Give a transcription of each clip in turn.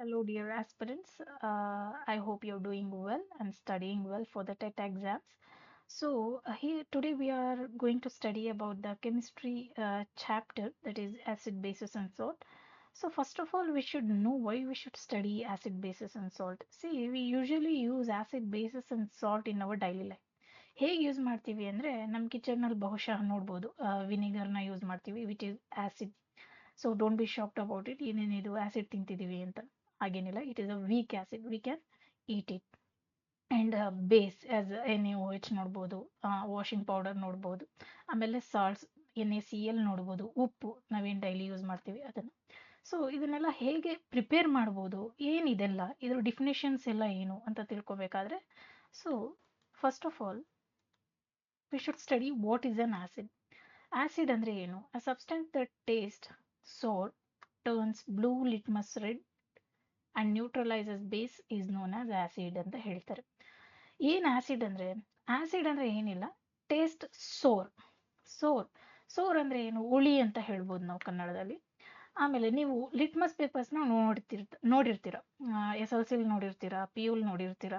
Hello, dear aspirants. I hope you're doing well and studying well for the TET exams. So, here today we are going to study about the chemistry chapter, that is acid, bases, and salt. So, first of all, we should know why we should study acid, bases, and salt. See, we usually use acid, bases, and salt in our daily life. ಹೇಗೆ use ಮಾಡ್ತೀವಿ ಅಂದರೆ ನಮ್ಮ ಕಿಚನಲ್ಲಿ ಬಹುಶಃ ನೋಡ್ಬೋದು ವಿನಿಗರ್ನ use ಮಾಡ್ತೀವಿ which is acid. So don't be shocked about it, ಏನೇನಿದು ಆ್ಯಸಿಡ್ ತಿಂತಿದ್ದೀವಿ ಅಂತ. ಹಾಗೇನಿಲ್ಲ, it is a weak acid, we can eat it. And base as NaOH ನೋಡ್ಬೋದು, ವಾಷಿಂಗ್ ಪೌಡರ್ ನೋಡ್ಬೋದು, ಆಮೇಲೆ ಸಾಲ್ಟ್ಸ್ NaCl ನೋಡ್ಬೋದು, ಉಪ್ಪು ನಾವೇನು ಡೈಲಿ ಯೂಸ್ ಮಾಡ್ತೀವಿ ಅದನ್ನು. ಸೊ ಇದನ್ನೆಲ್ಲ ಹೇಗೆ ಪ್ರಿಪೇರ್ ಮಾಡ್ಬೋದು, ಏನಿದೆಲ್ಲ ಇದ್ರ ಡಿಫಿನೇಷನ್ಸ್ ಎಲ್ಲ ಏನು ಅಂತ ತಿಳ್ಕೊಬೇಕಾದ್ರೆ, so first of all we should study what is an acid. Acid ಅಂದ್ರೆ ಏನು? A substance that tastes sour, turns blue litmus red and neutralizes base is known as acid ಅಂತ ಹೇಳ್ತಾರೆ. ಏನ್ ಆಸಿಡ್ ಅಂದ್ರೆ? ಆಸಿಡ್ ಅಂದ್ರೆ ಏನಿಲ್ಲ, ಟೇಸ್ಟ್ ಸೋರ್. ಸೋರ್ ಅಂದ್ರೆ ಏನು? ಹುಳಿ ಅಂತ ಹೇಳ್ಬೋದು ನಾವು ಕನ್ನಡದಲ್ಲಿ. ಆಮೇಲೆ ನೀವು ಲಿಟ್ಮಸ್ ಪೇಪರ್ಸ್ನ ನೋಡಿರ್ತೀರ, SLC ನೋಡಿರ್ತೀರ, PU ನೋಡಿರ್ತೀರ.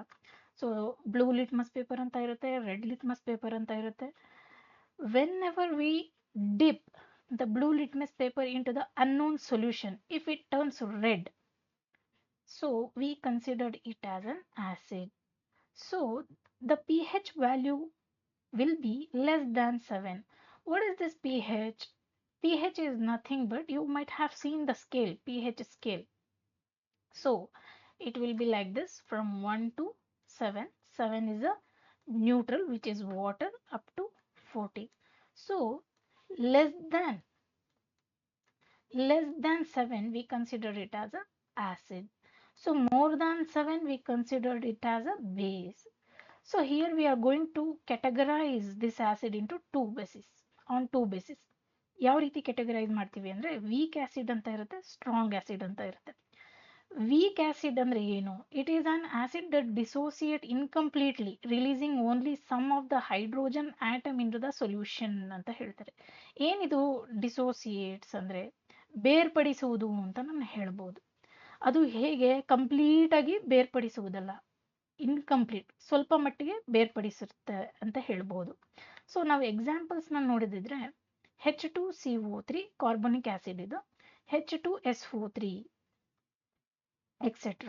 ಸೊ ಬ್ಲೂ ಲಿಟ್ಮಸ್ ಪೇಪರ್ ಅಂತ ಇರುತ್ತೆ, ರೆಡ್ ಲಿಟ್ಮಸ್ ಪೇಪರ್ ಅಂತ ಇರುತ್ತೆ. Whenever we dip the blue litmus paper into the unknown solution, if it turns red, so we considered it as an acid. So the pH value will be less than 7. What is this pH? pH is nothing but, you might have seen the scale, pH scale. So it will be like this, from 1 to 7. 7 is a neutral, which is water, up to 40. So less than 7 we consider it as a acid. So more than 7 we considered it as a base. So here we are going to categorize this acid into two bases, on two bases. ಯಾವ ರೀತಿ categorize ಮಾಡ್ತೀವಿ ಅಂದರೆ, weak acid ಅಂತ ಇರುತ್ತೆ, strong acid ಅಂತ ಇರುತ್ತೆ. Weak acid ಅಂದ್ರೆ ಏನು? It is an acid that dissociate incompletely, releasing only some of the hydrogen atom in the solution ಅಂತ ಹೇಳ್ತಾರೆ. ಏನಿದು ಡಿಸೋಸಿಯೇಟ್ಸ್ ಅಂದ್ರೆ? ಬೇರ್ಪಡಿಸುವುದು ಅಂತ ನಾನು ಹೇಳ್ಬೋದು. ಅದು ಹೇಗೆ? ಕಂಪ್ಲೀಟ್ ಆಗಿ ಬೇರ್ಪಡಿಸುವುದಲ್ಲ, ಇನ್ಕಂಪ್ಲೀಟ್, ಸ್ವಲ್ಪ ಮಟ್ಟಿಗೆ ಬೇರ್ಪಡಿಸುತ್ತೆ ಅಂತ ಹೇಳ್ಬೋದು. ಸೊ ನಾವು ಎಕ್ಸಾಂಪಲ್ಸ್ನ ನೋಡಿದ್ರೆ, H2CO3 ಕಾರ್ಬನಿಕ್ ಆಸಿಡ್, ಇದು H2SO3 etc.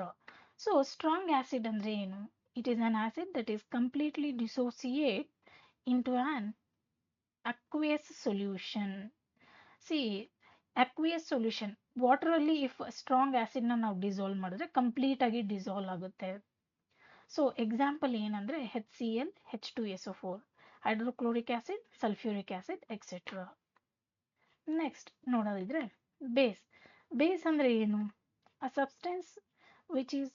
So strong acid ಅಂದ್ರೆ ಏನು? It is an acid that is completely dissociate into an aqueous solution. See, aqueous solution, water ಅಲ್ಲಿ ಇಫ್ ಸ್ಟ್ರಾಂಗ್ ಆಸಿಡ್ ನ ನಾವು ಡಿಸಾಲ್ವ್ ಮಾಡಿದ್ರೆ ಕಂಪ್ಲೀಟ್ ಆಗಿ ಡಿಸಾಲ್ವ್ ಆಗುತ್ತೆ. ಸೊ ಎಕ್ಸಾಂಪಲ್ ಏನಂದ್ರೆ HCl, H2SO4, hydrochloric acid, sulphuric acid etcetera. Next ನೋಡೋದಿದ್ರೆ base. Base ಅಂದ್ರೆ ಏನು? A substance which is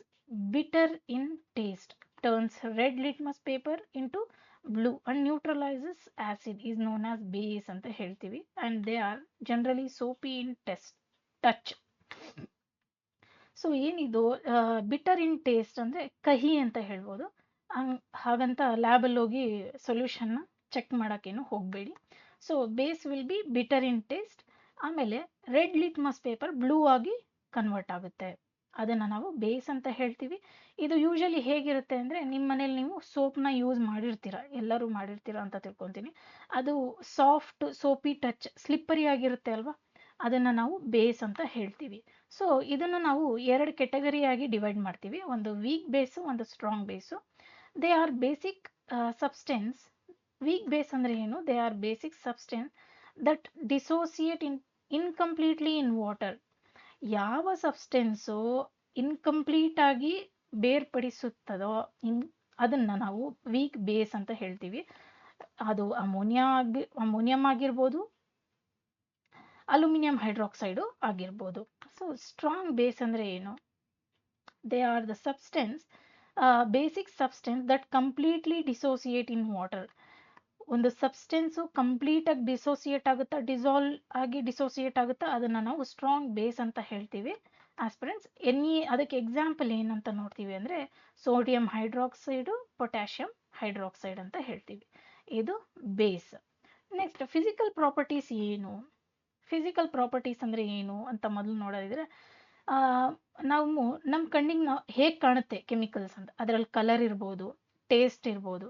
bitter in taste, turns red litmus paper into blue and neutralizes acid is known as base ಅಂತ ಹೇಳ್ತೀವಿ. And they are generally soapy in touch. So ಏನಿದು bitter ಇನ್ taste ಅಂದರೆ ಕಹಿ ಅಂತ ಹೇಳ್ಬೋದು. ಹಾಗಂತ ಲ್ಯಾಬಲ್ಲಿ ಹೋಗಿ ಸೊಲ್ಯೂಷನ್ನ ಚೆಕ್ ಮಾಡೋಕ್ಕೇನು ಹೋಗಬೇಡಿ. So base will be bitter in taste. ಆಮೇಲೆ ರೆಡ್ ಲಿಟ್ಮಸ್ ಪೇಪರ್ ಬ್ಲೂ ಆಗಿ ಕನ್ವರ್ಟ್ ಆಗುತ್ತೆ, ಅದನ್ನು ನಾವು ಬೇಸ್ ಅಂತ ಹೇಳ್ತೀವಿ. ಇದು ಯೂಶಲಿ ಹೇಗಿರುತ್ತೆ ಅಂದರೆ, ನಿಮ್ಮ ಮನೇಲಿ ನೀವು ಸೋಪ್ನ ಯೂಸ್ ಮಾಡಿರ್ತೀರ, ಎಲ್ಲರೂ ಮಾಡಿರ್ತೀರ ಅಂತ ತಿಳ್ಕೊತೀನಿ. ಅದು ಸಾಫ್ಟ್ ಸೋಪಿ ಟಚ್, ಸ್ಲಿಪ್ಪರಿ ಆಗಿರುತ್ತೆ ಅಲ್ವಾ, ಅದನ್ನು ನಾವು ಬೇಸ್ ಅಂತ ಹೇಳ್ತೀವಿ. ಸೊ ಇದನ್ನು ನಾವು ಎರಡು ಕೆಟಗರಿಯಾಗಿ ಡಿವೈಡ್ ಮಾಡ್ತೀವಿ, ಒಂದು ವೀಕ್ ಬೇಸು, ಒಂದು strong base. They are basic substance. Weak base ಅಂದರೆ ಏನು? They are basic substance that dissociate incompletely in water. ಯಾವ ಸಬ್ಸ್ಟೆನ್ಸು ಇನ್ಕಂಪ್ಲೀಟ್ ಆಗಿ ಬೇರ್ಪಡಿಸುತ್ತದೋ ಅದನ್ನು ನಾವು ವೀಕ್ ಬೇಸ್ ಅಂತ ಹೇಳ್ತೀವಿ. ಅದು ಅಮೋನಿಯಂ ಆಗಿರ್ಬೋದು, ಅಲ್ಯೂಮಿನಿಯಂ ಹೈಡ್ರಾಕ್ಸೈಡು ಆಗಿರ್ಬೋದು. ಸೊ ಸ್ಟ್ರಾಂಗ್ ಬೇಸ್ ಅಂದರೆ ಏನು? They are the substance, basic substance that completely dissociate in water. ಒಂದು ಸಬ್ಸ್ಟೆನ್ಸು ಕಂಪ್ಲೀಟಾಗಿ ಡಿಸೋಸಿಯೇಟ್ ಆಗುತ್ತಾ, ಡಿಸೋಸಿಯೇಟ್ ಆಗುತ್ತಾ, ಅದನ್ನು ನಾವು ಸ್ಟ್ರಾಂಗ್ ಬೇಸ್ ಅಂತ ಹೇಳ್ತೀವಿ. ಆಸ್ಪಿರೆಂಟ್ಸ್ ಅದಕ್ಕೆ ಎಕ್ಸಾಂಪಲ್ ಏನಂತ ನೋಡ್ತೀವಿ ಅಂದರೆ, ಸೋಡಿಯಂ ಹೈಡ್ರಾಕ್ಸೈಡು, ಪೊಟ್ಯಾಷಿಯಂ ಹೈಡ್ರಾಕ್ಸೈಡ್ ಅಂತ ಹೇಳ್ತೀವಿ. ಇದು ಬೇಸ್. ನೆಕ್ಸ್ಟ್ ಫಿಸಿಕಲ್ ಪ್ರಾಪರ್ಟೀಸ್ ಏನು? ಫಿಸಿಕಲ್ ಪ್ರಾಪರ್ಟೀಸ್ ಅಂದರೆ ಏನು ಅಂತ ಮೊದಲು ನೋಡೋದಿದ್ರೆ, ನಾವು ನಮ್ಮ ಕಣ್ಣಿಗೆ ನಾವು ಹೇಗೆ ಕಾಣುತ್ತೆ ಕೆಮಿಕಲ್ಸ್ ಅಂತ, ಅದರಲ್ಲಿ ಕಲರ್ ಇರ್ಬೋದು, ಟೇಸ್ಟ್ ಇರ್ಬೋದು,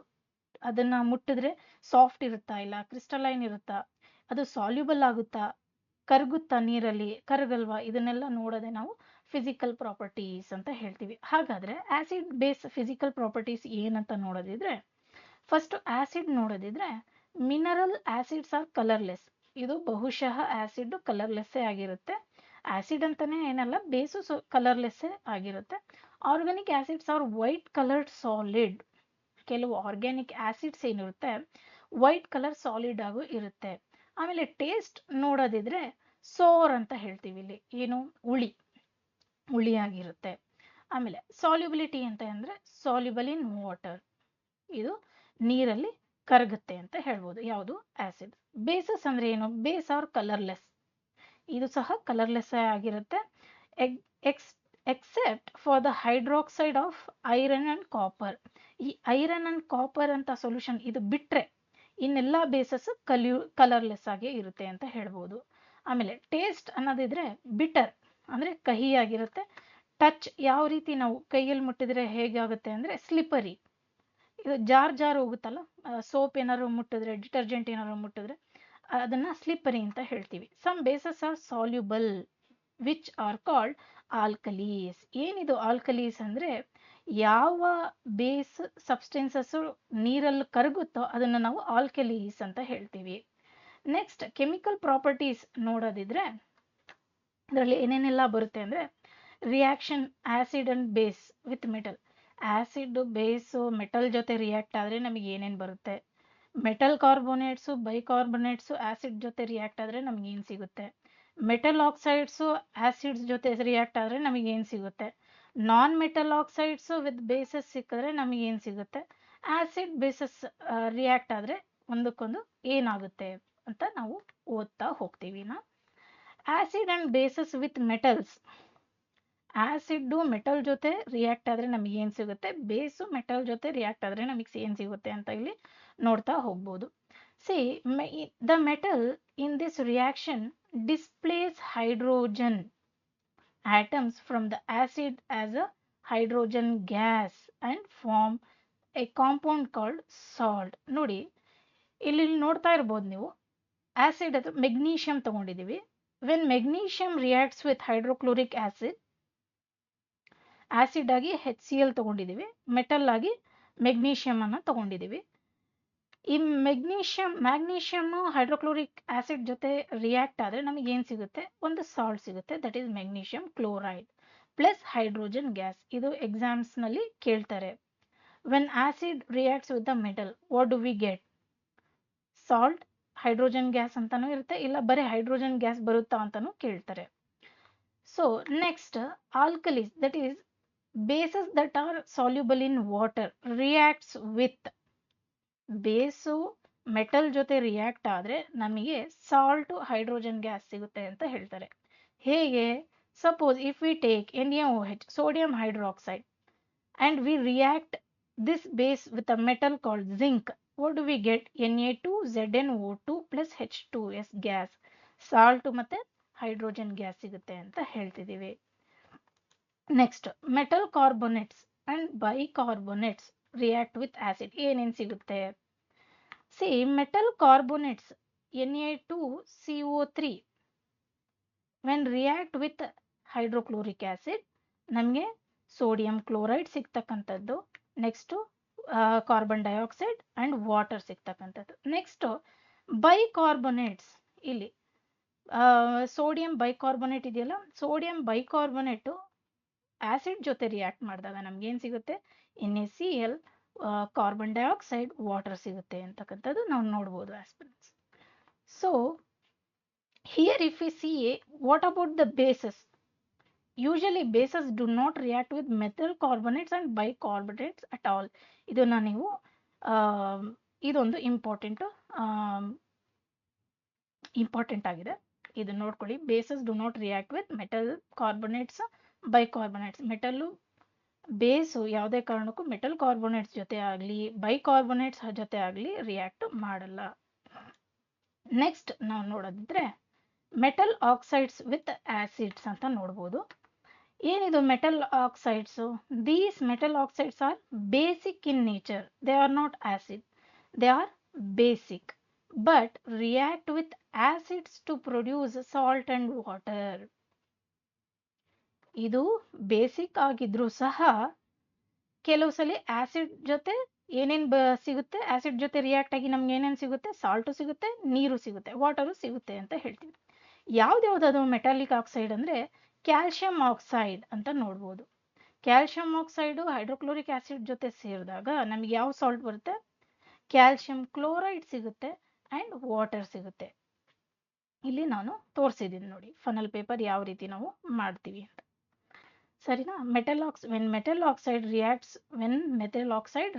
ಅದನ್ನ ಮುಟ್ಟಿದ್ರೆ ಸಾಫ್ಟ್ ಇರುತ್ತಾ ಇಲ್ಲ ಕ್ರಿಸ್ಟಲೈನ್ ಇರುತ್ತಾ, ಅದು ಸಾಲ್ಯುಬಲ್ ಆಗುತ್ತಾ, ಕರಗುತ್ತಾ ನೀರಲ್ಲಿ, ಕರಗಲ್ವಾ, ಇದನ್ನೆಲ್ಲ ನೋಡೋದೇ ನಾವು ಫಿಸಿಕಲ್ ಪ್ರಾಪರ್ಟೀಸ್ ಅಂತ ಹೇಳ್ತೀವಿ. ಹಾಗಾದ್ರೆ ಆಸಿಡ್ ಬೇಸ್ ಫಿಸಿಕಲ್ ಪ್ರಾಪರ್ಟೀಸ್ ಏನಂತ ನೋಡೋದಿದ್ರೆ, ಫಸ್ಟ್ ಆಸಿಡ್ ನೋಡೋದಿದ್ರೆ ಮಿನರಲ್ ಆಸಿಡ್ಸ್ ಆರ್ ಕಲರ್ಲೆಸ್. ಇದು ಬಹುಶಃ ಆಸಿಡ್ ಕಲರ್ಲೆಸ್ಸೇ ಆಗಿರುತ್ತೆ. ಆಸಿಡ್ ಅಂತಾನೆ ಏನಲ್ಲ, ಬೇಸು ಕಲರ್ಲೆಸ್ಸೇ ಆಗಿರುತ್ತೆ. Organic acids are white coloured solid. ಕೆಲವು ಆರ್ಗ್ಯಾನಿಕ್ ಆಸಿಡ್ಸ್ ಏನಿರುತ್ತೆ ವೈಟ್ ಕಲರ್ ಸಾಲಿಡ್ ಆಗು ಇರುತ್ತೆ. ಆಮೇಲೆ ಟೇಸ್ಟ್ ನೋಡೋದಿದ್ರೆ ಸೋರ್ ಅಂತ ಹೇಳ್ತೀವಿ, ಇಲ್ಲಿ ಏನು ಹುಳಿಯಾಗಿರುತ್ತೆ. ಆಮೇಲೆ ಸಾಲ್ಯುಬಿಲಿಟಿ ಅಂತ ಅಂದ್ರೆ ಸಾಲ್ಯುಬಲ್ ಇನ್ ವಾಟರ್, ಇದು ನೀರಲ್ಲಿ ಕರಗುತ್ತೆ ಅಂತ ಹೇಳ್ಬೋದು. ಯಾವುದು ಆಸಿಡ್. ಬೇಸಸ್ ಅಂದ್ರೆ ಏನು, ಬೇಸ್ ಆರ್ ಕಲರ್ಲೆಸ್, ಇದು ಸಹ ಕಲರ್ಲೆಸ್ ಆಗಿರುತ್ತೆ. Accept for the hydroxide of iron and copper. ಈ ಐರನ್ ಅಂಡ್ ಕಾಪರ್ ಅಂತ ಸೊಲ್ಯೂಷನ್ ಇದು ಬಿಟ್ರೆ ಇನ್ನೆಲ್ಲ ಬೇಸಸ್ ಕಲರ್ಲೆಸ್ ಆಗಿ ಇರುತ್ತೆ ಅಂತ ಹೇಳ್ಬೋದು. ಆಮೇಲೆ ಟೇಸ್ಟ್ ಅನ್ನೋದಿದ್ರೆ ಬಿಟರ್ ಅಂದ್ರೆ ಕಹಿಯಾಗಿರುತ್ತೆ. ಟಚ್ ಯಾವ ರೀತಿ ನಾವು ಕೈಯಲ್ಲಿ ಮುಟ್ಟಿದ್ರೆ ಹೇಗಾಗುತ್ತೆ ಅಂದ್ರೆ ಸ್ಲಿಪರಿ, ಇದು ಜಾರ್ ಹೋಗುತ್ತಲ್ಲ, ಸೋಪ್ ಏನಾದ್ರು ಮುಟ್ಟಿದ್ರೆ, ಡಿಟರ್ಜೆಂಟ್ ಏನಾದ್ರು ಮುಟ್ಟಿದ್ರೆ ಅದನ್ನ ಸ್ಲಿಪರಿ ಅಂತ ಹೇಳ್ತೀವಿ. Some bases are soluble which are called alkalis. ಏನಿದು ಆಲ್ಕಲೀಸ್ ಅಂದ್ರೆ ಯಾವ ಬೇಸ್ ಸಬ್ಸ್ಟೆನ್ಸಸ್ ನೀರಲ್ಲಿ ಕರಗುತ್ತೋ ಅದನ್ನು ನಾವು ಆಲ್ಕಲೀಸ್ ಅಂತ ಹೇಳ್ತೀವಿ. ನೆಕ್ಸ್ಟ್ ಕೆಮಿಕಲ್ ಪ್ರಾಪರ್ಟೀಸ್ ನೋಡೋದಿದ್ರೆ ಅದರಲ್ಲಿ ಏನೇನೆಲ್ಲ ಬರುತ್ತೆ ಅಂದ್ರೆ reaction acid and base with metal. Acid base metal ಜೊತೆ ರಿಯಾಕ್ಟ್ ಆದ್ರೆ ನಮಗೆ ಏನೇನು ಬರುತ್ತೆ, ಮೆಟಲ್ ಕಾರ್ಬೋನೇಟ್ಸು ಬೈಕಾರ್ಬೋನೇಟ್ಸು ಆಸಿಡ್ ಜೊತೆ ರಿಯಾಕ್ಟ್ ಆದ್ರೆ ನಮ್ಗೆ ಏನು ಸಿಗುತ್ತೆ, ಮೆಟಲ್ ಆಕ್ಸೈಡ್ಸು ಆಸಿಡ್ಸ್ ಜೊತೆ ರಿಯಾಕ್ಟ್ ಆದ್ರೆ ನಮಗೆ ಏನು ಸಿಗುತ್ತೆ, ನಾನ್ ಮೆಟಲ್ ಆಕ್ಸೈಡ್ಸು ವಿತ್ ಬೇಸಸ್ ಸಿಕ್ಕಿದ್ರೆ ನಮಗೆ ಏನು ಸಿಗುತ್ತೆ, ಆಸಿಡ್ ಬೇಸಸ್ ರಿಯಾಕ್ಟ್ ಆದ್ರೆ ಒಂದಕ್ಕೊಂದು ಏನಾಗುತ್ತೆ ಅಂತ ನಾವು ಓದ್ತಾ ಹೋಗ್ತೀವಿ. Acid and basis with metals, acid metal ಜೊತೆ ರಿಯಾಕ್ಟ್ ಆದ್ರೆ ನಮಗೆ ಏನು ಸಿಗುತ್ತೆ, ಬೇಸು ಮೆಟಲ್ ಜೊತೆ ರಿಯಾಕ್ಟ್ ಆದ್ರೆ ನಮಗೆ ಏನು ಸಿಗುತ್ತೆ ಅಂತ ಇಲ್ಲಿ ನೋಡ್ತಾ ಹೋಗ್ಬೋದು. C the metal in this reaction displays hydrogen atoms from the acid as a hydrogen gas and form a compound called salt. ನೋಡಿ ಇಲ್ಲಿ ನೋಡ್ತಾ ಇರ್ಬೋದು ನೀವು, ಆಸಿಡ್ ಅದು ಮೆಗ್ನೀಷಿಯಂ ತಗೊಂಡಿದ್ದೀವಿ. When magnesium reacts with hydrochloric acid, acid ಆಗಿ HCl ತಗೊಂಡಿದ್ದೀವಿ, metal ಆಗಿ ಮೆಗ್ನೀಷಿಯಂ ಅನ್ನ ತಗೊಂಡಿದ್ದೀವಿ. ಈ ಮ್ಯಾಗ್ನೀಷಿಯಮ್ ಹೈಡ್ರೋಕ್ಲೋರಿಕ್ ಆಸಿಡ್ ಜೊತೆ ರಿಯಾಕ್ಟ್ ಆದ್ರೆ ನಮಗೆ ಏನು ಸಿಗುತ್ತೆ, ಒಂದು ಸಾಲ್ಟ್ ಸಿಗುತ್ತೆ, that is magnesium chloride plus hydrogen gas. ಇದು ಎಕ್ಸಾಮ್ಸ್ ನಲ್ಲಿ ಕೇಳ್ತಾರೆ. When acid reacts with the metal what do we get, salt, hydrogen gas ಅಂತಾನೂ ಇರುತ್ತೆ, ಇಲ್ಲ ಬರೀ ಹೈಡ್ರೋಜನ್ ಗ್ಯಾಸ್ ಬರುತ್ತಾ ಅಂತಾನೂ ಕೇಳ್ತಾರೆ. So next alkalis, that is basis that are soluble in water reacts with, base metal ಜೊತೆ ರಿಯಾಕ್ಟ್ ಆದ್ರೆ ನಮಗೆ ಸಾಲ್ಟ್ ಹೈಡ್ರೋಜನ್ ಗ್ಯಾಸ್ ಸಿಗುತ್ತೆ ಅಂತ ಹೇಳ್ತಾರೆ. ಹೇಗೆ, suppose if we take NaOH sodium hydroxide and we react this base with a metal called zinc, what do we get, Na2ZnO2 plus H2S gas, salt ಮತ್ತೆ hydrogen gas ಸಿಗುತ್ತೆ ಅಂತ ಹೇಳ್ತಿದೀವಿ. Next metal carbonates and bicarbonates react with acid, ಏನೇನು ಸಿಗುತ್ತೆ. See metal carbonates Na2CO3 when react with hydrochloric acid ನಮಗೆ sodium chloride ಸಿಗ್ತಕ್ಕಂಥದ್ದು. Next carbon dioxide and water ಸಿಗ್ತಕ್ಕಂಥದ್ದು. Next bicarbonates, ಇಲ್ಲಿ ಸೋಡಿಯಂ ಬೈಕಾರ್ಬೋನೇಟ್ ಇದೆಯಲ್ಲ, ಸೋಡಿಯಂ ಬೈಕಾರ್ಬೋನೇಟು ಆಸಿಡ್ ಜೊತೆ react ಮಾಡಿದಾಗ ನಮ್ಗೆ ಏನು ಸಿಗುತ್ತೆ, NaCl, ಕಾರ್ಬನ್ ಡೈಆಕ್ಸೈಡ್, ವಾಟರ್ ಸಿಗುತ್ತೆ ಅಂತಕ್ಕಂಥದ್ದು ನಾವು ನೋಡ್ಬೋದು aspirants. So here if we see what about the bases, usually bases do not react with metal carbonates and bicarbonates at all. ಇದನ್ನ ನೀವು ಇದೊಂದು ಇಂಪಾರ್ಟೆಂಟ್ ಆಗಿದೆ, ಇದು ನೋಡ್ಕೊಳ್ಳಿ. Bases do not react with metal carbonates bicarbonates. Metal base ಯಾವುದೇ ಕಾರಣಕ್ಕೂ metal carbonates ಜೊತೆ ಆಗಲಿ ಬೈಕಾರ್ಬೋನೇಟ್ಸ್ ಜೊತೆ ಆಗಲಿ ರಿಯಾಕ್ಟ್ ಮಾಡಲ್ಲ. ನೆಕ್ಸ್ಟ್ ನಾವು ನೋಡೋದಿದ್ರೆ ಮೆಟಲ್ ಆಕ್ಸೈಡ್ಸ್ ವಿತ್ ಆಸಿಡ್ಸ್ ಅಂತ ನೋಡ್ಬೋದು. ಏನಿದು metal oxides? These metal oxides are basic in nature. They are not acid, they are basic, but react with acids to produce salt and water. ಇದು basic ಆಗಿದ್ರೂ ಸಹ ಕೆಲವು ಸಲ ಆಸಿಡ್ ಜೊತೆ ಏನೇನು ಸಿಗುತ್ತೆ, ಆಸಿಡ್ ಜೊತೆ ರಿಯಾಕ್ಟ್ ಆಗಿ ನಮ್ಗೆ ಏನೇನು ಸಿಗುತ್ತೆ, ಸಾಲ್ಟು ಸಿಗುತ್ತೆ, ನೀರು ಸಿಗುತ್ತೆ, ವಾಟರು ಸಿಗುತ್ತೆ ಅಂತ ಹೇಳ್ತೀವಿ. ಯಾವ್ದ್ಯಾವ್ದು ಮೆಟಾಲಿಕ್ ಆಕ್ಸೈಡ್ ಅಂದರೆ ಕ್ಯಾಲ್ಶಿಯಂ ಆಕ್ಸೈಡ್ ಅಂತ ನೋಡ್ಬೋದು. ಕ್ಯಾಲ್ಶಿಯಂ ಆಕ್ಸೈಡು ಹೈಡ್ರೋಕ್ಲೋರಿಕ್ ಆಸಿಡ್ ಜೊತೆ ಸೇರಿದಾಗ ನಮಗೆ ಯಾವ ಸಾಲ್ಟ್ ಬರುತ್ತೆ? ಕ್ಯಾಲ್ಶಿಯಂ ಕ್ಲೋರೈಡ್ ಸಿಗುತ್ತೆ ಆ್ಯಂಡ್ ವಾಟರ್ ಸಿಗುತ್ತೆ. ಇಲ್ಲಿ ನಾನು ತೋರಿಸಿದ್ದೀನಿ ನೋಡಿ ಫನಲ್ ಪೇಪರ್ ಯಾವ ರೀತಿ ನಾವು ಮಾಡ್ತೀವಿ ಅಂತ. ಸರಿನಾ? when metal oxide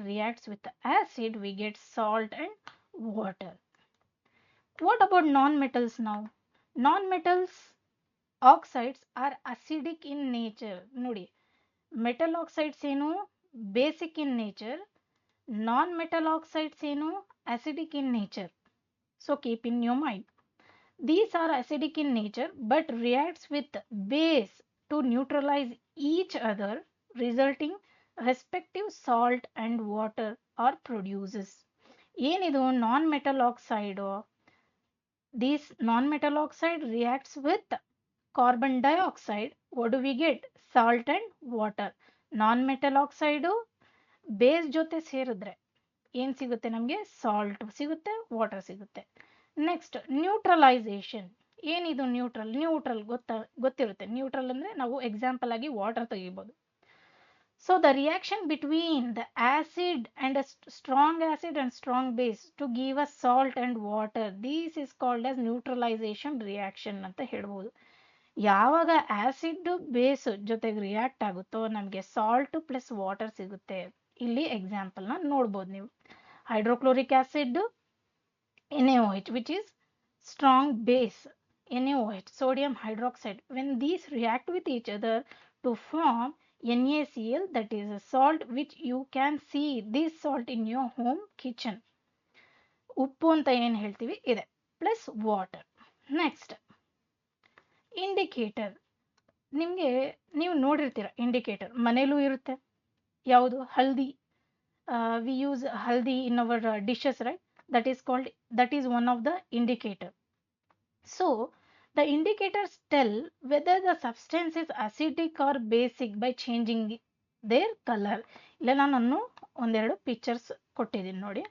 reacts with acid, we get salt and water. What about non-metals now? Non-metals oxides are acidic in nature. ನೋಡಿ, metal oxides ಏನು basic in nature, non-metal oxides ಏನು acidic in nature. So keep in your mind. These are acidic in nature but reacts with base to neutralize each other, resulting respective salt and water or produces. ಏನಿದು non-metal oxide? This non-metal oxide reacts with carbon dioxide. What do we get? Salt and water. Non-metal oxide base ಜೊತೆ ಸೇರಿದ್ರೆ ಏನು ಸಿಗುತ್ತೆ ನಮಗೆ? Salt ಸಿಗುತ್ತೆ, water ಸಿಗುತ್ತೆ. Next neutralisation. ಏನಿದು neutral ಗೊತ್ತಿರುತ್ತೆ. ನ್ಯೂಟ್ರಲ್ ಅಂದರೆ ನಾವು ಎಕ್ಸಾಂಪಲ್ ಆಗಿ ವಾಟರ್ ತೆಗಿಬೋದು. So the reaction between the acid and strong acid and strong base to give a salt and water, these is called as neutralisation reaction ಅಂತ ಹೇಳ್ಬೋದು. ಯಾವಾಗ ಆಸಿಡ್ ಬೇಸ್ ಜೊತೆಗೆ ರಿಯಾಕ್ಟ್ ಆಗುತ್ತೋ ನಮಗೆ ಸಾಲ್ಟ್ ಪ್ಲಸ್ ವಾಟರ್ ಸಿಗುತ್ತೆ. ಇಲ್ಲಿ ಎಕ್ಸಾಂಪಲ್ನ ನೋಡ್ಬೋದು ನೀವು. Hydrochloric acid NaOH, which is strong base, NaOH, sodium hydroxide. When these react with each other to form NaCl, that is a salt which you can see this salt in your home kitchen. ಉಪ್ಪು ಅಂತ ಏನು ಹೇಳ್ತೀವಿ ಇದೆ, plus water. Next indicator. ನಿಮಗೆ ನೀವು ನೋಡಿರ್ತೀರ indicator, ಮನೇಲೂ ಇರುತ್ತೆ. ಯಾವುದು? ಹಲ್ದಿ. We use haldi in our dishes, right? that is one of the indicator. So the indicators tell whether the substance is acidic or basic by changing their color. ಇಲ್ಲ ನಾನು ಒಂದೆರಡು ಪಿಕ್ಚರ್ಸ್ ಕೊಟ್ಟಿದ್ದೀನಿ ನೋಡಿ.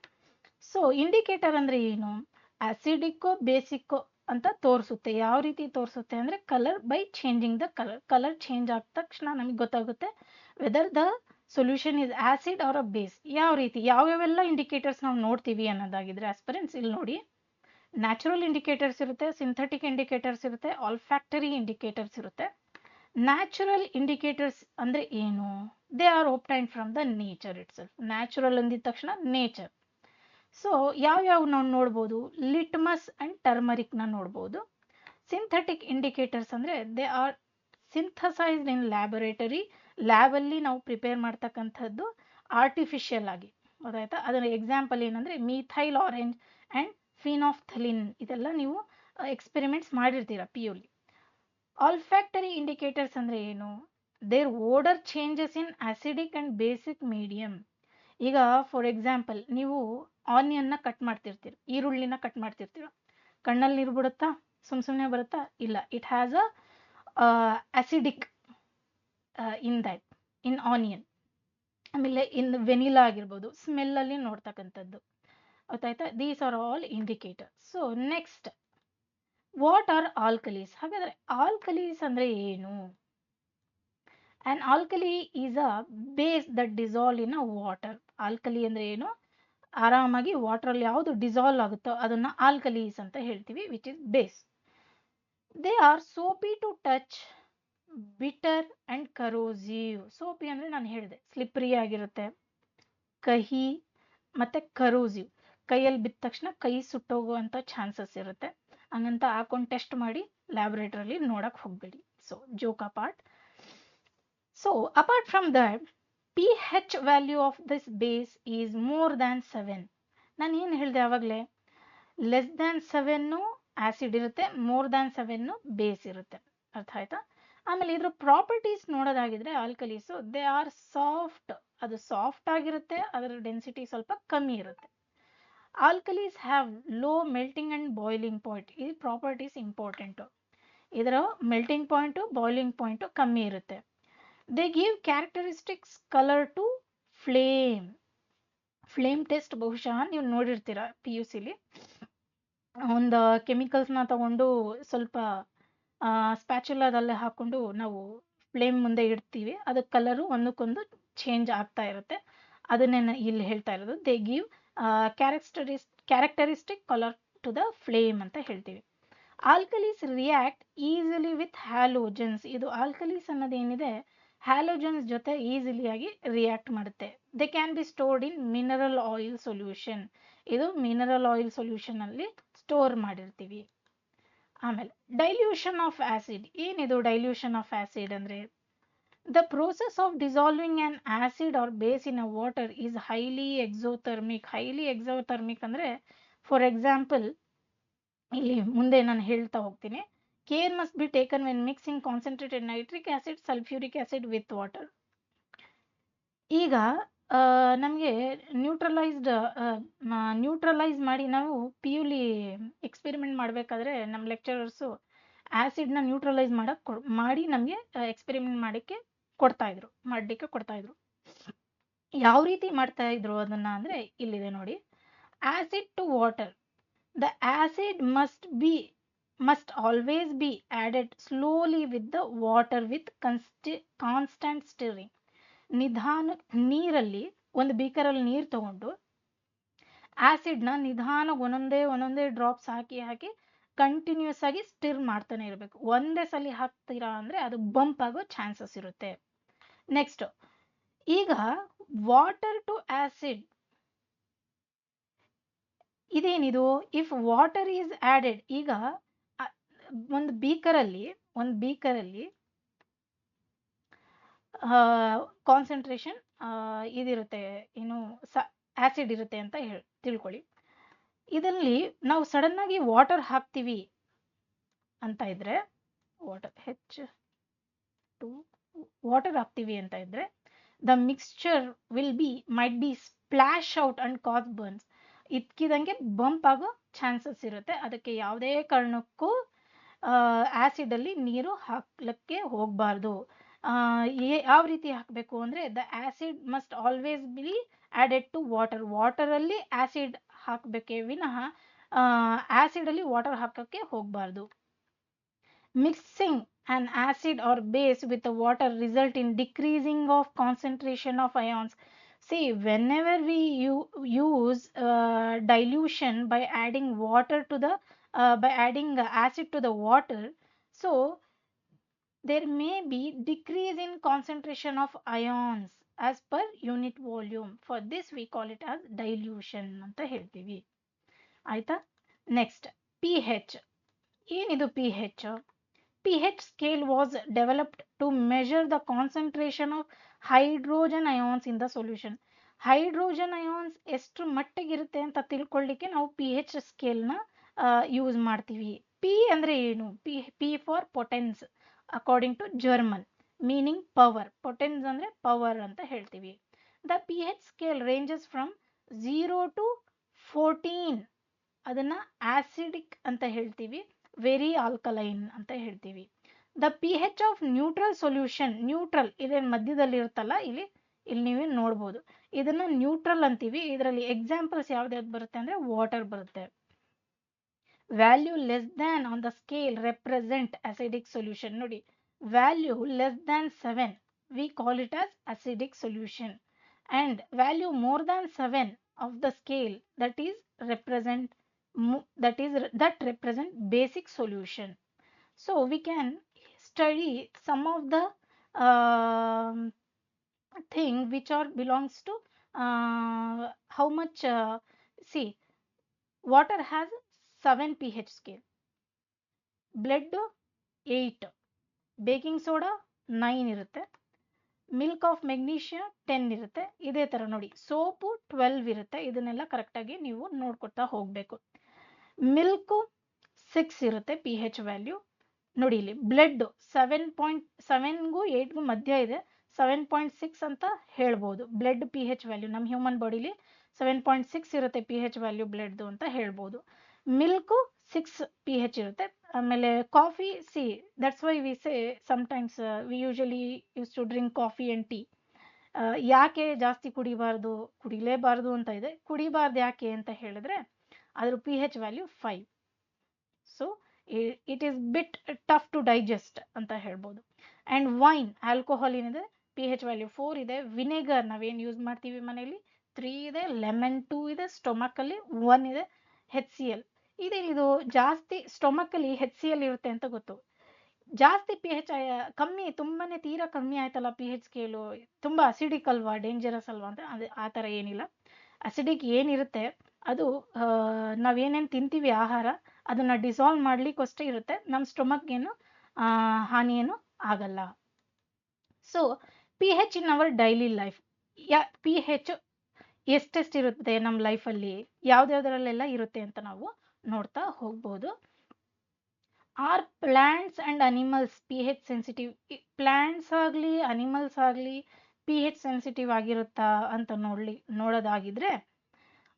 ಸೊ ಇಂಡಿಕೇಟರ್ ಅಂದರೆ ಏನು? ಆಸಿಡಿಕ್ಕೋ ಬೇಸಿಕ್ಕೋ ಅಂತ ತೋರಿಸುತ್ತೆ. ಯಾವ ರೀತಿ ತೋರಿಸುತ್ತೆ ಅಂದರೆ colour by changing the colour change ಆದ ತಕ್ಷಣ ನಮಗೆ ಗೊತ್ತಾಗುತ್ತೆ whether the solution is acid or a base. ಯಾವ ರೀತಿ ಯಾವ್ಯಾವೆಲ್ಲ ಇಂಡಿಕೇಟರ್ಸ್ ನಾವು ನೋಡ್ತೀವಿ ಅನ್ನೋದಾಗಿದ್ರೆ ಆಸ್ಪರೆನ್ಸ್ ಇಲ್ಲಿ ನೋಡಿ. ನ್ಯಾಚುರಲ್ ಇಂಡಿಕೇಟರ್ಸ್ ಇರುತ್ತೆ, ಸಿಂಥೆಟಿಕ್ ಇಂಡಿಕೇಟರ್ಸ್ ಇರುತ್ತೆ, ಆಲ್ಫ್ಯಾಕ್ಟರಿ ಇಂಡಿಕೇಟರ್ಸ್ ಇರುತ್ತೆ. ನ್ಯಾಚುರಲ್ ಇಂಡಿಕೇಟರ್ಸ್ ಅಂದರೆ ಏನು? They are obtained from the nature itself. Natural ಅಂದಿದ ತಕ್ಷಣ ನೇಚರ್. ಸೊ ಯಾವ್ಯಾವ ನಾವು ನೋಡ್ಬೋದು? ಲಿಟ್ಮಸ್ ಆ್ಯಂಡ್ ಟರ್ಮರಿಕ್ನ ನೋಡ್ಬೋದು. ಸಿಂಥೆಟಿಕ್ ಇಂಡಿಕೇಟರ್ಸ್ ಅಂದರೆ they are synthesized in laboratory. ಲ್ಯಾಬಲ್ಲಿ ನಾವು ಪ್ರಿಪೇರ್ ಮಾಡ್ತಕ್ಕಂಥದ್ದು ಆರ್ಟಿಫಿಷಿಯಲ್ ಆಗಿ, ಗೊತ್ತಾಯ್ತಾ? ಅದರ ಎಕ್ಸಾಂಪಲ್ ಏನಂದರೆ ಮೀಥೈಲ್ ಆರೆಂಜ್ ಆ್ಯಂಡ್ ಫಿನಾಫ್ಥಲಿನ್. ಇದೆಲ್ಲ ನೀವು ಎಕ್ಸ್ಪೆರಿಮೆಂಟ್ಸ್ ಮಾಡಿರ್ತೀರ PUಲಿ. ಆಲ್ಫ್ಯಾಕ್ಟರಿ ಇಂಡಿಕೇಟರ್ಸ್ ಅಂದರೆ ಏನು? Their odour changes in acidic and basic medium. ಈಗ ಫಾರ್ ಎಕ್ಸಾಂಪಲ್ ನೀವು ಆನಿಯನ್ನ ಕಟ್ ಮಾಡ್ತಿರ್ತೀರ, ಈರುಳ್ಳಿನ ಕಟ್ ಮಾಡ್ತಿರ್ತೀರ, ಕಣ್ಣಲ್ಲಿ ನೀರು ಬಿಡುತ್ತಾ? ಸುಮ್ಮನೆ ಬರುತ್ತಾ? ಇಲ್ಲ. It has a acidic in onion. ಆಮೇಲೆ ಇನ್ ವೆನಿಲಾ ಆಗಿರ್ಬೋದು, ಸ್ಮೆಲ್ಲಲ್ಲಿ ನೋಡ್ತಕ್ಕಂಥದ್ದು, ಗೊತ್ತಾಯ್ತಾ? These are all indicator. So next, what are ಆಲ್ಕಲೀಸ್? ಹಾಗಾದರೆ ಆಲ್ಕಲೀಸ್ ಅಂದರೆ ಏನು? An alkali is a base that dissolve in a water. Alkali ಅಂದರೆ ಏನು? ಆರಾಮಾಗಿ ವಾಟ್ರಲ್ಲಿ ಯಾವುದು ಡಿಸಾಲ್ವ್ ಆಗುತ್ತೋ ಅದನ್ನು ಆಲ್ಕಲೀಸ್ ಅಂತ ಹೇಳ್ತೀವಿ, which is base. They are soapy to touch, bitter and corrosive. Soapy ಅಂದರೆ ನಾನು ಹೇಳಿದೆ ಸ್ಲಿಪ್ರಿ ಆಗಿರುತ್ತೆ, ಕಹಿ, ಮತ್ತು ಕರೋಸಿವ್. ಕೈಯಲ್ಲಿ ಬಿದ್ದ ತಕ್ಷಣ ಕೈ ಸುಟ್ಟೋಗುವಂಥ ಚಾನ್ಸಸ್ ಇರುತ್ತೆ. ಹಂಗಂತ ಹಾಕೊಂಡು ಟೆಸ್ಟ್ ಮಾಡಿ ಲ್ಯಾಬ್ರೇಟರಿಲಿ ನೋಡಕ್ಕೆ ಹೋಗಬೇಡಿ. So joke apart. So apart from that, pH value of this base is more than 7. ನಾನು ಏನು ಹೇಳಿದೆ ಆವಾಗಲೇ? ಲೆಸ್ ದ್ಯಾನ್ 7 ಆ್ಯಸಿಡ್ ಇರುತ್ತೆ, ಮೋರ್ ದ್ಯಾನ್ 7 ಬೇಸ್ ಇರುತ್ತೆ. ಅರ್ಥ ಆಯ್ತಾ? ಆಮೇಲೆ ಇದ್ರ ಪ್ರಾಪರ್ಟೀಸ್ ನೋಡೋದಾಗಿದ್ರೆ ಆಲ್ಕಲೀಸು ದೇ ಆರ್ ಸಾಫ್ಟ್, ಅದು ಸಾಫ್ಟ್ ಆಗಿರುತ್ತೆ, ಅದರ ಡೆನ್ಸಿಟಿ ಸ್ವಲ್ಪ ಕಮ್ಮಿ ಇರುತ್ತೆ. ಆಲ್ಕಲೀಸ್ have low melting and boiling point, ಈ ಪ್ರಾಪರ್ಟೀಸ್ ಇಂಪಾರ್ಟೆಂಟು. ಇದರ ಮೆಲ್ಟಿಂಗ್ ಪಾಯಿಂಟು ಬಾಯ್ಲಿಂಗ್ ಪಾಯಿಂಟು ಕಮ್ಮಿ ಇರುತ್ತೆ. They give characteristics colour to flame. Flame test ಬಹುಶಃ ನೀವು ನೋಡಿರ್ತೀರ PUCಲಿ. ಒಂದು ಕೆಮಿಕಲ್ಸ್ನ ತಗೊಂಡು ಸ್ವಲ್ಪ ಸ್ಪ್ಯಾಚುಲಾದಲ್ಲೇ ಹಾಕೊಂಡು ನಾವು ಫ್ಲೇಮ್ ಮುಂದೆ ಇಡ್ತೀವಿ, ಅದು ಕಲರು ಒಂದಕ್ಕೊಂದು ಚೇಂಜ್ ಆಗ್ತಾ ಇರುತ್ತೆ. ಅದನ್ನೇ ಇಲ್ಲಿ ಹೇಳ್ತಾ ಇರೋದು. They give characteristic colour to the flame ಅಂತ ಹೇಳ್ತೀವಿ. Alkalis react easily with halogens. ಇದು ಆಲ್ಕಲೀಸ್ ಅನ್ನೋದೇನಿದೆ ಹ್ಯಾಲೋಜನ್ಸ್ ಜೊತೆ ಈಸಿಲಿಯಾಗಿ ರಿಯಾಕ್ಟ್ ಮಾಡುತ್ತೆ. They can be stored in mineral oil solution. ಇದು ಮಿನರಲ್ ಆಯಿಲ್ ಸೊಲ್ಯೂಷನ್ ಅಲ್ಲಿ ಸ್ಟೋರ್ ಮಾಡಿರ್ತೀವಿ. ಆಮೇಲೆ ಡೈಲ್ಯೂಷನ್ ಆಫ್ ಆಸಿಡ್. ಏನಿದು ಡೈಲ್ಯೂಷನ್ ಆಫ್ ಆಸಿಡ್ ಅಂದ್ರೆ the process of dissolving an acid or base in a water is highly exothermic. Highly exothermic ಅಂದ್ರೆ for example ಇಲ್ಲಿ ಮುಂದೆ ನಾನು ಹೇಳ್ತಾ ಹೋಗ್ತೀನಿ. Care must be taken when mixing concentrated nitric acid, sulphuric acid with water. ಈಗ ನಮಗೆ neutralise ಮಾಡಿ ನಾವು PUಲಿ ಎಕ್ಸ್ಪೆರಿಮೆಂಟ್ ಮಾಡಬೇಕಾದ್ರೆ ನಮ್ಮ ಲೆಕ್ಚರರ್ಸು ಆ್ಯಸಿಡ್ನ ನ್ಯೂಟ್ರಲೈಸ್ ಮಾಡಿ ನಮಗೆ ಎಕ್ಸ್ಪೆರಿಮೆಂಟ್ ಮಾಡಲಿಕ್ಕೆ ಕೊಡ್ತಾ ಇದ್ರು. ಯಾವ ರೀತಿ ಮಾಡ್ತಾ ಇದ್ರು ಅದನ್ನ ಅಂದರೆ ಇಲ್ಲಿದೆ ನೋಡಿ. Acid to water. The acid must always be added slowly with the water with constant stirring. ನಿಧಾನ ನೀರಲ್ಲಿ ಒಂದು ಬೀಕರಲ್ಲಿ ನೀರು ತಗೊಂಡು ಆಸಿಡ್ನ ನಿಧಾನ ಒಂದೊಂದೇ ಡ್ರಾಪ್ಸ್ ಹಾಕಿ ಕಂಟಿನ್ಯೂಸ್ ಆಗಿ ಸ್ಟಿರ್ ಮಾಡ್ತಾನೆ ಇರಬೇಕು. ಒಂದೇ ಸಲ ಹಾಕ್ತೀರಾ ಅಂದರೆ ಅದು ಬಂಪ್ ಆಗೋ ಚಾನ್ಸಸ್ ಇರುತ್ತೆ. ನೆಕ್ಸ್ಟ್, ಈಗ ವಾಟರ್ ಟು ಆಸಿಡ್ ಇದೇನಿದು? ಇಫ್ ವಾಟರ್ ಈಸ್ ಆಡೆಡ್, ಈಗ ಒಂದು ಬೀಕರಲ್ಲಿ ಕಾನ್ಸಂಟ್ರೇಷನ್ ಇದಿರುತ್ತೆ, ಏನು ಆಸಿಡ್ ಇರುತ್ತೆ ಅಂತ ತಿಳ್ಕೊಳ್ಳಿ. ಇದರಲ್ಲಿ ನಾವು ಸಡನ್ ಆಗಿ ವಾಟರ್ ಹಾಕ್ತೀವಿ ಅಂತ ಇದ್ರೆ, ವಾಟರ್ ಹಾಕ್ತೀವಿ ಅಂತ ಇದ್ರೆ the mixture might be splash out and cause burns. ಇದ್ಕಿದಂಗೆ ಬಂಪ್ ಆಗೋ ಚಾನ್ಸಸ್ ಇರುತ್ತೆ. ಅದಕ್ಕೆ ಯಾವುದೇ ಕಾರಣಕ್ಕೂ ಆಸಿಡಲ್ಲಿ ನೀರು ಹಾಕ್ಲಿಕ್ಕೆ ಹೋಗಬಾರ್ದು. ಯಾವ ರೀತಿ ಹಾಕಬೇಕು ಅಂದರೆ the acid must always be added to ವಾಟರಲ್ಲಿ ಆಸಿಡ್ ಹಾಕಬೇಕೇ ವಿನಃ ಆಸಿಡಲ್ಲಿ ವಾಟರ್ ಹಾಕೋಕ್ಕೆ ಹೋಗಬಾರ್ದು. Mixing an acid or base with the water result in decreasing of concentration of ions. See, whenever we use dilution by adding acid to the water, so there may be decrease in concentration of ions as per unit volume. For this we call it as dilution ಅಂತ ಹೇಳ್ತೀವಿ. ಆಯ್ತಾ? Next, pH. ಏನಿದು pH? pH scale was developed to measure the concentration of hydrogen ions in the solution. Hydrogen ions ಎಷ್ಟು ಮಟ್ಟಿಗಿರುತ್ತೆ ಅಂತ ತಿಳ್ಕೊಳ್ಳಿಕ್ಕೆ ನಾವು pH ಸ್ಕೇಲ್ನ ಯೂಸ್ ಮಾಡ್ತೀವಿ. P ಅಂದರೆ ಏನು? P for potence according to German, meaning power. Potence ಅಂದರೆ ಪವರ್ ಅಂತ ಹೇಳ್ತೀವಿ. The pH scale ranges from 0 to 14. ಅದನ್ನ ಆಸಿಡಿಕ್ ಅಂತ ಹೇಳ್ತೀವಿ, ವೆರಿ ಆಲ್ಕಲೈನ್ ಅಂತ ಹೇಳ್ತೀವಿ. The pH of neutral solution. Neutral ಇದೇನು ಮಧ್ಯದಲ್ಲಿ ಇರುತ್ತಲ್ಲ, ಇಲ್ಲಿ ನೀವೇ ನೋಡ್ಬೋದು, ಇದನ್ನ ನ್ಯೂಟ್ರಲ್ ಅಂತೀವಿ. ಇದರಲ್ಲಿ ಎಕ್ಸಾಂಪಲ್ಸ್ ಯಾವ್ದು ಬರುತ್ತೆ ಅಂದ್ರೆ ವಾಟರ್ ಬರುತ್ತೆ. Value less than on the scale represent acidic solution. ನೋಡಿ, value less than 7 we call it as acidic solution, and value more than 7 of the scale that represent basic solution. So we can study some of the thing which are belongs to how much see, water has 7 pH scale, blood 8, baking soda 9 ಇರುತ್ತೆ, milk of ಮೆಗ್ನೀಷಿಯಾ 10 ಇರುತ್ತೆ. ಇದೇ ತರ ನೋಡಿ, soap 12 ಇರುತ್ತೆ. ಇದನ್ನೆಲ್ಲ ಕರೆಕ್ಟಾಗಿ ನೀವು ನೋಡ್ಕೊತಾ ಹೋಗ್ಬೇಕು. ಮಿಲ್ಕು 6 ಇರುತ್ತೆ pH ವ್ಯಾಲ್ಯೂ, ನೋಡಿ ಇಲ್ಲಿ ಬ್ಲಡ್ 7.7ಗೂ 8ಗೂ ಮಧ್ಯ ಇದೆ, 7.6 ಅಂತ ಹೇಳ್ಬೋದು ಬ್ಲಡ್ ಪಿ ಹೆಚ್ ವ್ಯಾಲ್ಯೂ. ನಮ್ಮ ಹ್ಯೂಮನ್ ಬಾಡಿಲಿ 7.6 ಇರುತ್ತೆ ಪಿ ಹೆಚ್ ವ್ಯಾಲ್ಯೂ ಬ್ಲಡ್ದು ಅಂತ ಹೇಳ್ಬೋದು. ಮಿಲ್ಕು 6 ಪಿ ಹೆಚ್ ಇರುತ್ತೆ. ಆಮೇಲೆ coffee, that's why we say sometimes we usually use to drink coffee and tea. ಯಾಕೆ ಜಾಸ್ತಿ ಕುಡಿಲೇಬಾರ್ದು ಅಂತ ಇದೆ. ಕುಡಿಬಾರ್ದು ಯಾಕೆ ಅಂತ ಹೇಳಿದ್ರೆ ಅದ್ರ P H value 5. So it is bit tough to digest ಅಂತ ಹೇಳ್ಬೋದು. ಆ್ಯಂಡ್ ವೈನ್, ಆಲ್ಕೋಹಾಲ್ ಏನಿದೆ ಪಿ ಹೆಚ್ ವ್ಯಾಲ್ಯೂ 4 ಇದೆ. ವಿನೆಗರ್ ನಾವೇನು ಯೂಸ್ ಮಾಡ್ತೀವಿ ಮನೇಲಿ 3 ಇದೆ. ಲೆಮನ್ 2 ಇದೆ. ಸ್ಟೊಮಕಲ್ಲಿ 1 ಇದೆ. HCl ಇದು ಜಾಸ್ತಿ ಸ್ಟೊಮಕಲ್ಲಿ HCl ಇರುತ್ತೆ ಅಂತ ಗೊತ್ತು. ಜಾಸ್ತಿ ಪಿ ಹೆಚ್ ಕಮ್ಮಿ, ತುಂಬಾನೇ ತೀರಾ ಕಮ್ಮಿ ಆಯ್ತಲ್ಲ ಪಿ ಹೆಚ್ ಸ್ಕೇಲು, ತುಂಬ ಅಸಿಡಿಕ್ ಅಲ್ವಾ, ಡೇಂಜರಸ್ ಅಲ್ವಾ ಅಂತ ಅದು ಆ ಥರ ಏನಿಲ್ಲ. ಅಸಿಡಿಕ್ ಏನಿರುತ್ತೆ ಅದು ನಾವೇನೇನು ತಿಂತೀವಿ ಆಹಾರ ಅದನ್ನ ಡಿಸಾಲ್ವ್ ಮಾಡ್ಲಿಕ್ಕಷ್ಟೇ ಇರುತ್ತೆ. ನಮ್ಮ ಸ್ಟೊಮಕ್ಗೇನು ಹಾನಿ ಏನು ಆಗಲ್ಲ. So P H in our daily life, P H ಎಷ್ಟೆಷ್ಟಿರುತ್ತೆ ನಮ್ಮ ಲೈಫಲ್ಲಿ, ಯಾವ್ದ್ಯಾವ್ದ್ರಲ್ಲೆಲ್ಲ ಇರುತ್ತೆ ಅಂತ ನಾವು ನೋಡ್ತಾ ಹೋಗ್ಬೋದು. Are plants and animals P H sensitive? Plants ಆಗಲಿ ಅನಿಮಲ್ಸ್ ಆಗಲಿ ಪಿ ಹೆಚ್ ಸೆನ್ಸಿಟಿವ್ ಆಗಿರುತ್ತಾ ಅಂತ ನೋಡೋದಾಗಿದ್ರೆ,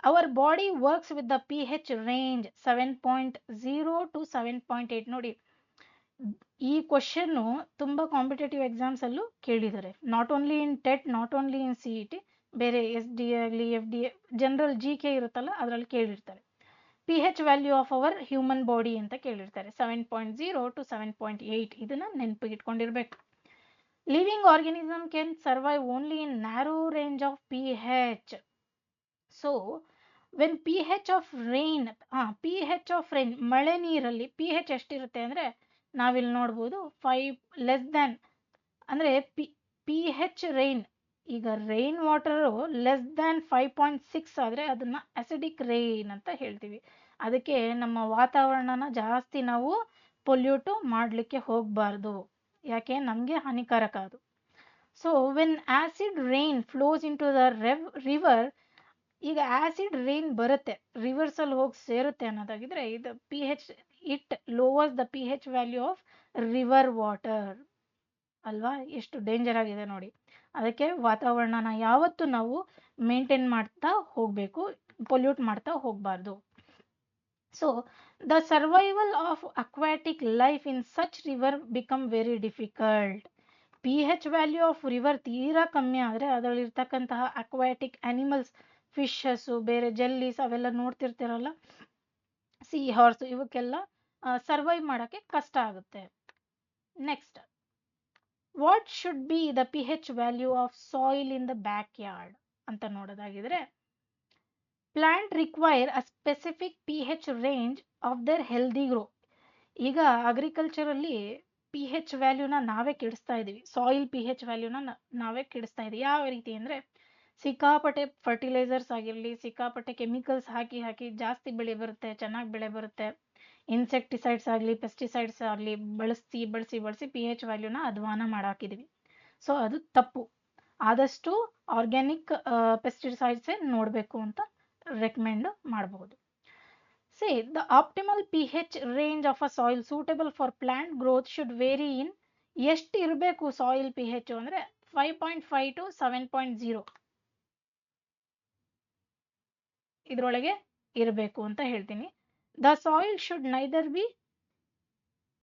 our body works with the P H range 7.0 to 7.8. ನೋಡಿ, ಈ ಕ್ವಶನ್ನು ತುಂಬ ಕಾಂಪಿಟೇಟಿವ್ ಎಕ್ಸಾಮ್ಸ್ ಅಲ್ಲೂ ಕೇಳಿದ್ದಾರೆ. Not only in TET, not only in CET, ಬೇರೆ SD ಆಗಲಿ FDA ಜನರಲ್ GK ಇರುತ್ತಲ್ಲ ಅದರಲ್ಲಿ ಕೇಳಿರ್ತಾರೆ. P H value of our human body ಅಂತ ಕೇಳಿರ್ತಾರೆ. 7.0 to 7.8 ಇದನ್ನ ನೆನಪಿಗೆ ಇಟ್ಕೊಂಡಿರ್ಬೇಕು. Living organism can survive only in narrow range of P H. So when P H of rain, ಮಳೆ ನೀರಲ್ಲಿ ಪಿ ಹೆಚ್ ಎಷ್ಟಿರುತ್ತೆ ಅಂದರೆ ನಾವಿಲ್ಲಿ ನೋಡ್ಬೋದು 5 ಲೆಸ್ ದ್ಯಾನ್, ಅಂದರೆ ಪಿ ಹೆಚ್ ರೈನ್, ಈಗ ರೈನ್ ವಾಟರು ಲೆಸ್ ದ್ಯಾನ್ 5.6 ಆದರೆ ಅದನ್ನ ಅಸಿಡಿಕ್ ರೈನ್ ಅಂತ ಹೇಳ್ತೀವಿ. ಅದಕ್ಕೆ ನಮ್ಮ ವಾತಾವರಣನ ಜಾಸ್ತಿ ನಾವು ಪೊಲ್ಯೂಟು ಮಾಡಲಿಕ್ಕೆ ಹೋಗಬಾರ್ದು, ಯಾಕೆ ನಮಗೆ ಹಾನಿಕಾರಕ ಅದು. So when acid rain flows into the river, ಈಗ ಆಸಿಡ್ ರೈನ್ ಬರುತ್ತೆ ರಿವರ್ಸಲ್ಲಿ ಹೋಗಿ ಸೇರುತ್ತೆ ಅನ್ನೋದಾಗಿದ್ರೆ ಇದು P H, it lowers the P H value of river water ಅಲ್ವಾ. ಎಷ್ಟು ಡೇಂಜರ್ ಆಗಿದೆ ನೋಡಿ. ಅದಕ್ಕೆ ವಾತಾವರಣನ ಯಾವತ್ತೂ ನಾವು ಮೇಂಟೈನ್ ಮಾಡ್ತಾ ಹೋಗಬೇಕು, ಪೊಲ್ಯೂಟ್ ಮಾಡ್ತಾ ಹೋಗಬಾರ್ದು. So the survival of aquatic life in such river become very difficult. P H value of river ತೀರಾ ಕಮ್ಮಿ ಆದರೆ ಅದರಲ್ಲಿರ್ತಕ್ಕಂತಹ ಅಕ್ವಾಟಿಕ್ ಅನಿಮಲ್ಸ್, ಫಿಶಸ್ಸು, ಬೇರೆ ಜೆಲ್ಲೀಸ್ ಅವೆಲ್ಲ ನೋಡ್ತಿರ್ತಿರಲ್ಲ, ಸೀ ಹಾರ್ಸ್, ಇವಕ್ಕೆಲ್ಲ ಸರ್ವೈವ್ ಮಾಡೋಕ್ಕೆ ಕಷ್ಟ ಆಗುತ್ತೆ. Next, what should be the P H value of soil in the backyard ಅಂತ ನೋಡೋದಾಗಿದ್ರೆ, plant require a specific P H range of their healthy grow. ಈಗ ಅಗ್ರಿಕಲ್ಚರಲ್ಲಿ ಪಿ ಹೆಚ್ ವ್ಯಾಲ್ಯೂನ ನಾವೇ ಕೆಡಿಸ್ತಾ ಇದ್ದೀವಿ, ಸಾಯಿಲ್ ಪಿ ಹೆಚ್ ವ್ಯಾಲ್ಯೂನ ನಾವೇ ಕೆಡಿಸ್ತಾ ಇದ್ದೀವಿ. ಯಾವ ರೀತಿ ಅಂದರೆ, ಸಿಕ್ಕಾಪಟ್ಟೆ ಫರ್ಟಿಲೈಸರ್ಸ್ ಆಗಿರಲಿ, ಸಿಕ್ಕಾಪಟ್ಟೆ ಕೆಮಿಕಲ್ಸ್ ಹಾಕಿ ಜಾಸ್ತಿ ಬೆಳೆ ಬರುತ್ತೆ, ಚೆನ್ನಾಗಿ ಬೆಳೆ ಬರುತ್ತೆ. ಇನ್ಸೆಕ್ಟಿಸೈಡ್ಸ್ ಆಗಲಿ, ಪೆಸ್ಟಿಸೈಡ್ಸ್ ಆಗಲಿ ಬಳಸಿ ಪಿ ಹೆಚ್ ವ್ಯಾಲ್ಯೂನ ಅಧ್ವಾನ ಮಾಡಾಕಿದ್ದೀವಿ. ಸೊ ಅದು ತಪ್ಪು. ಆದಷ್ಟು ಆರ್ಗ್ಯಾನಿಕ್ ಪೆಸ್ಟಿಸೈಡ್ಸೇ ನೋಡಬೇಕು ಅಂತ ರೆಕಮೆಂಡ್ ಮಾಡಬಹುದು. Say the optimal pH range of a soil suitable for plant growth should vary in, ಎಷ್ಟು ಇರಬೇಕು ಸಾಯಿಲ್ ಪಿ ಹೆಚ್ ಅಂದರೆ 5.5 to 7.0 ಇದರೊಳಗೆ ಇರಬೇಕು ಅಂತ ಹೇಳ್ತೀನಿ. The soil should neither B